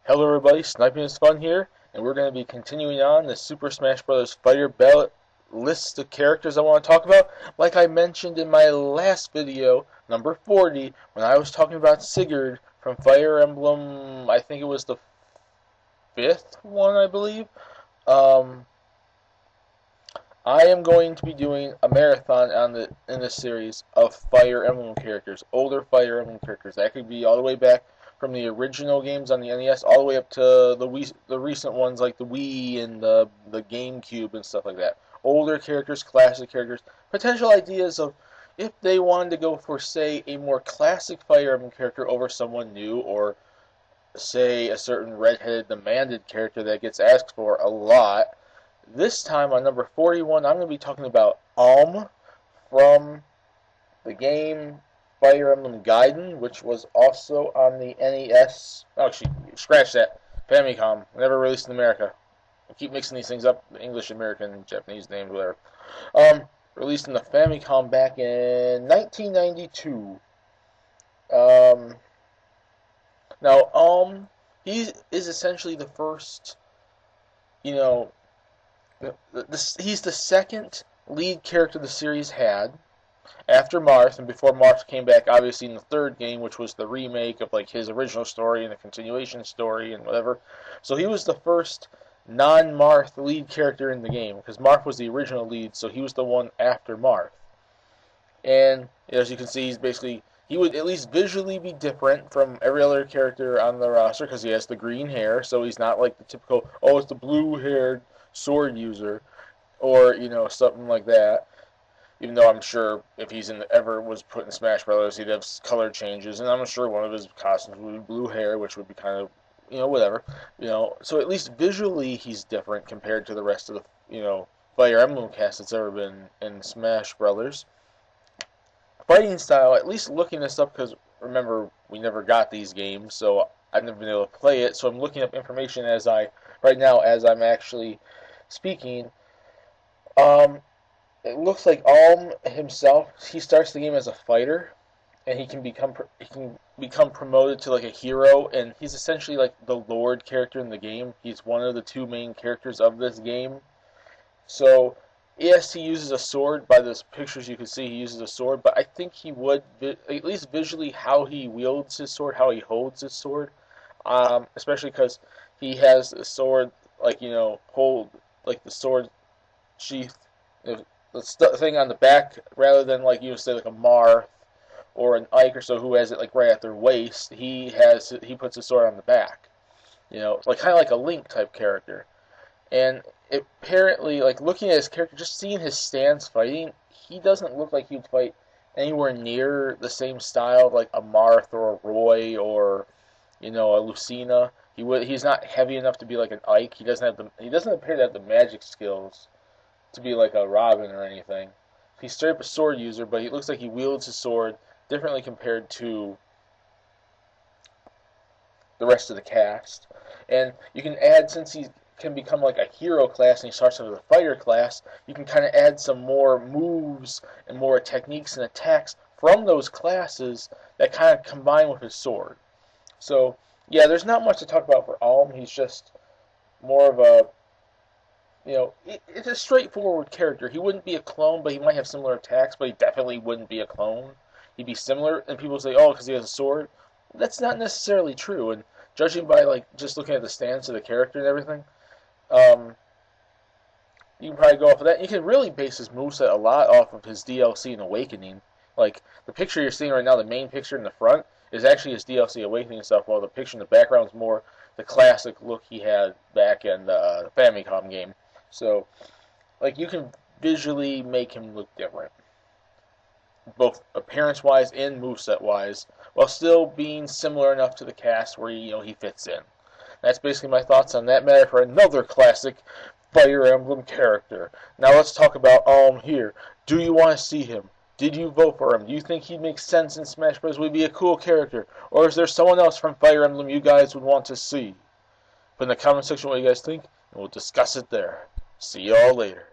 Hello everybody, Sniping is Fun here, and we're going to be continuing on the Super Smash Bros. Fire Ballot list of characters I want to talk about. Like I mentioned in my last video, number 40, when I was talking about Sigurd from Fire Emblem, I think it was the 5th one, I believe. I am going to be doing a marathon in this series of Fire Emblem characters, older Fire Emblem characters. That could be all the way back from the original games on the NES, all the way up to the recent ones like the Wii and the GameCube and stuff like that. Older characters, classic characters, potential ideas of if they wanted to go for, say, a more classic Fire Emblem character over someone new, or say a certain redheaded demanded character that gets asked for a lot. This time on number 41, I'm going to be talking about Alm from the game Fire Emblem Gaiden, which was also on the NES. Oh, actually, scratch that. Famicom, never released in America. I keep mixing these things up, English, American, Japanese names, whatever. Released in the Famicom back in 1992. Now, he is essentially the first, he's the second lead character the series had after Marth, and before Marth came back, obviously, in the third game, which was the remake of like his original story and the continuation story and whatever. So he was the first non-Marth lead character in the game, because Marth was the original lead, so he was the one after Marth. And as you can see, he would at least visually be different from every other character on the roster, because he has the green hair, so he's not like the typical, oh, it's the blue-haired sword user, or, something like that. Even though I'm sure if ever was put in Smash Brothers, he'd have color changes, and I'm sure one of his costumes would be blue hair, which would be kind of, whatever. So at least visually he's different compared to the rest of the, Fire Emblem cast that's ever been in Smash Brothers. Fighting style, at least looking this up, because remember, we never got these games, so I've never been able to play it, so I'm looking up information right now as I'm actually speaking. It looks like Alm himself, he starts the game as a fighter, and he can become promoted to like a hero, and he's essentially like the Lord character in the game. He's one of the two main characters of this game. So, yes, he uses a sword. By the pictures you can see, he uses a sword, but I think he would, at least visually, how he wields his sword, how he holds his sword, especially because he has the sword, like, hold, like the sword sheath, the thing on the back, rather than like say like a Marth or an Ike or so who has it like right at their waist. He puts his sword on the back, like kind of like a Link type character. And apparently, like looking at his character, just seeing his stance fighting, he doesn't look like he'd fight anywhere near the same style of like a Marth or a Roy or a Lucina. He's not heavy enough to be like an Ike. He doesn't appear to have the magic skills to be like a Robin or anything. He's straight up a sword user, but he looks like he wields his sword differently compared to the rest of the cast. And you can add, since he can become like a hero class and he starts out as a fighter class, you can kind of add some more moves and more techniques and attacks from those classes that kind of combine with his sword. So, yeah, there's not much to talk about for Alm. He's just more of a, it's a straightforward character. He wouldn't be a clone, but he might have similar attacks, but he definitely wouldn't be a clone. He'd be similar, and people say, oh, because he has a sword. That's not necessarily true, and judging by, like, just looking at the stance of the character and everything, you can probably go off of that. You can really base his moveset a lot off of his DLC in Awakening. Like, the picture you're seeing right now, the main picture in the front, is actually his DLC Awakening stuff, while the picture in the background is more the classic look he had back in the Famicom game. So, like, you can visually make him look different, both appearance-wise and moveset-wise, while still being similar enough to the cast where, he fits in. That's basically my thoughts on that matter for another classic Fire Emblem character. Now let's talk about Alm here. Do you want to see him? Did you vote for him? Do you think he'd make sense in Smash Bros? Would be a cool character? Or is there someone else from Fire Emblem you guys would want to see? Put in the comment section what you guys think, and we'll discuss it there. See y'all later.